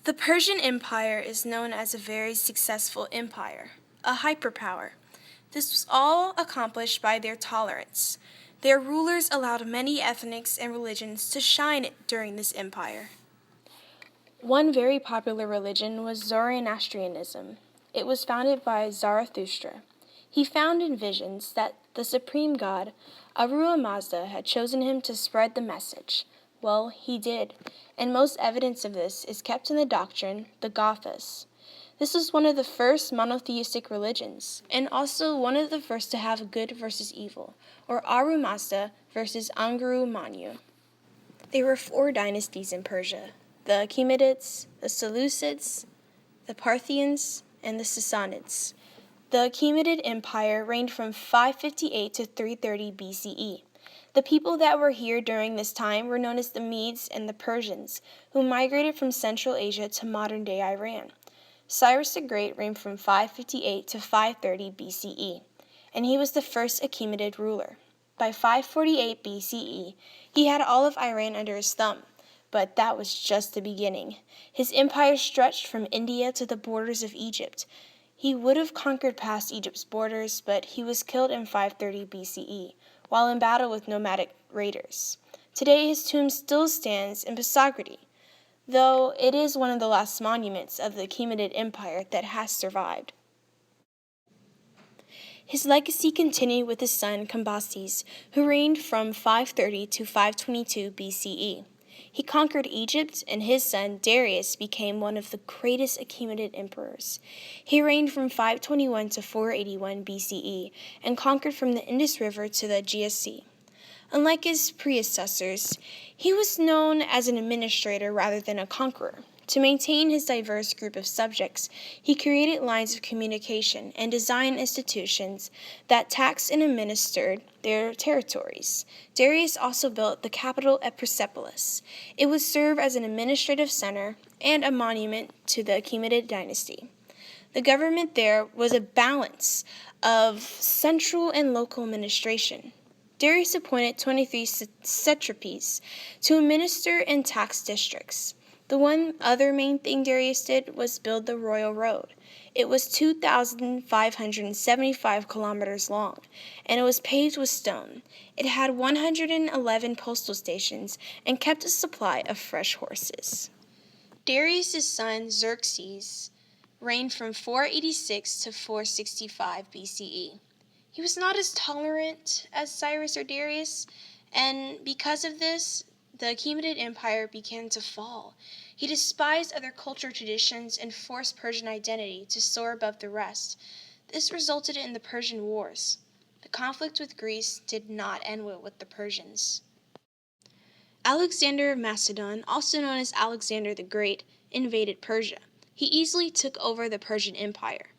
The Persian Empire is known as a very successful empire, a hyperpower. This was all accomplished by their tolerance. Their rulers allowed many ethnics and religions to shine during this empire. One very popular religion was Zoroastrianism. It was founded by Zarathustra. He found in visions that the supreme god, Ahura Mazda, had chosen him to spread the message. Well, he did, and most evidence of this is kept in the doctrine, the Gathas. This was one of the first monotheistic religions, and also one of the first to have good versus evil, or Ahura Mazda versus Anguru Manu. There were 4 dynasties in Persia: the Achaemenids, the Seleucids, the Parthians, and the Sassanids. The Achaemenid Empire reigned from 558 to 330 BCE. The people that were here during this time were known as the Medes and the Persians, who migrated from Central Asia to modern-day Iran. Cyrus the Great reigned from 558 to 530 BCE, and he was the first Achaemenid ruler. By 548 BCE, he had all of Iran under his thumb, but that was just the beginning. His empire stretched from India to the borders of Egypt. He would have conquered past Egypt's borders, but he was killed in 530 BCE, while in battle with nomadic raiders. Today his tomb still stands in Passagradi, though it is one of the last monuments of the Achaemenid Empire that has survived. His legacy continued with his son Cambyses, who reigned from 530 to 522 BCE. He conquered Egypt, and his son Darius became one of the greatest Achaemenid emperors. He reigned from 521 to 481 BCE and conquered from the Indus River to the Aegean Sea. Unlike his predecessors, he was known as an administrator rather than a conqueror. To maintain his diverse group of subjects, he created lines of communication and designed institutions that taxed and administered their territories. Darius also built the capital at Persepolis. It would serve as an administrative center and a monument to the Achaemenid dynasty. The government there was a balance of central and local administration. Darius appointed 23 satrapies to administer and tax districts. The one other main thing Darius did was build the Royal Road. It was 2,575 kilometers long, and it was paved with stone. It had 111 postal stations and kept a supply of fresh horses. Darius' son Xerxes reigned from 486 to 465 BCE. He was not as tolerant as Cyrus or Darius, and because of this, the Achaemenid Empire began to fall. He despised other cultural traditions and forced Persian identity to soar above the rest. This resulted in the Persian Wars. The conflict with Greece did not end well with the Persians. Alexander of Macedon, also known as Alexander the Great, invaded Persia. He easily took over the Persian Empire.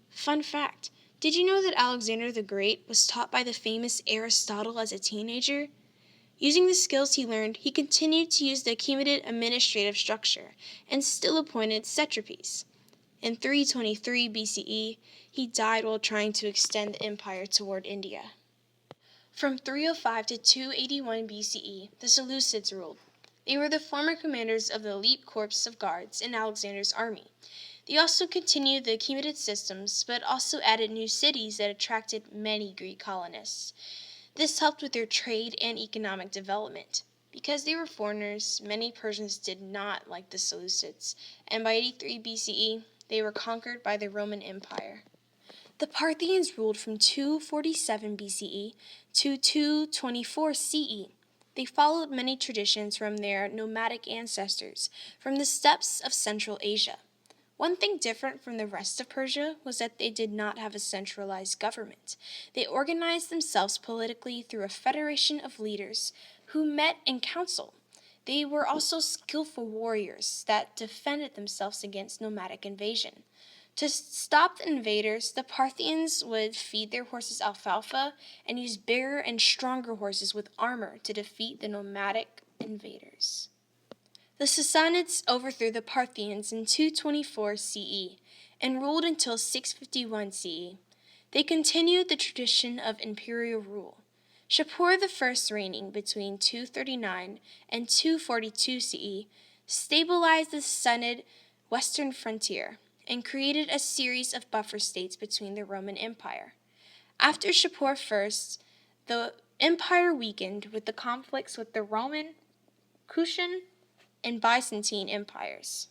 Fun fact, did you know that Alexander the Great was taught by the famous Aristotle as a teenager? Using the skills he learned, he continued to use the Achaemenid administrative structure and still appointed satrapies. In 323 BCE, he died while trying to extend the empire toward India. From 305 to 281 BCE, the Seleucids ruled. They were the former commanders of the elite corps of guards in Alexander's army. They also continued the Achaemenid systems, but also added new cities that attracted many Greek colonists. This helped with their trade and economic development. Because they were foreigners, many Persians did not like the Seleucids, and by 83 BCE, they were conquered by the Roman Empire. The Parthians ruled from 247 BCE to 224 CE. They followed many traditions from their nomadic ancestors from the steppes of Central Asia. One thing different from the rest of Persia was that they did not have a centralized government. They organized themselves politically through a federation of leaders who met in council. They were also skillful warriors that defended themselves against nomadic invasion. To stop the invaders, the Parthians would feed their horses alfalfa and use bigger and stronger horses with armor to defeat the nomadic invaders. The Sassanids overthrew the Parthians in 224 CE and ruled until 651 CE. They continued the tradition of imperial rule. Shapur I, reigning between 239 and 242 CE, stabilized the Sassanid western frontier and created a series of buffer states between the Roman Empire. After Shapur I, the empire weakened with the conflicts with the Roman, Kushan, and Byzantine empires.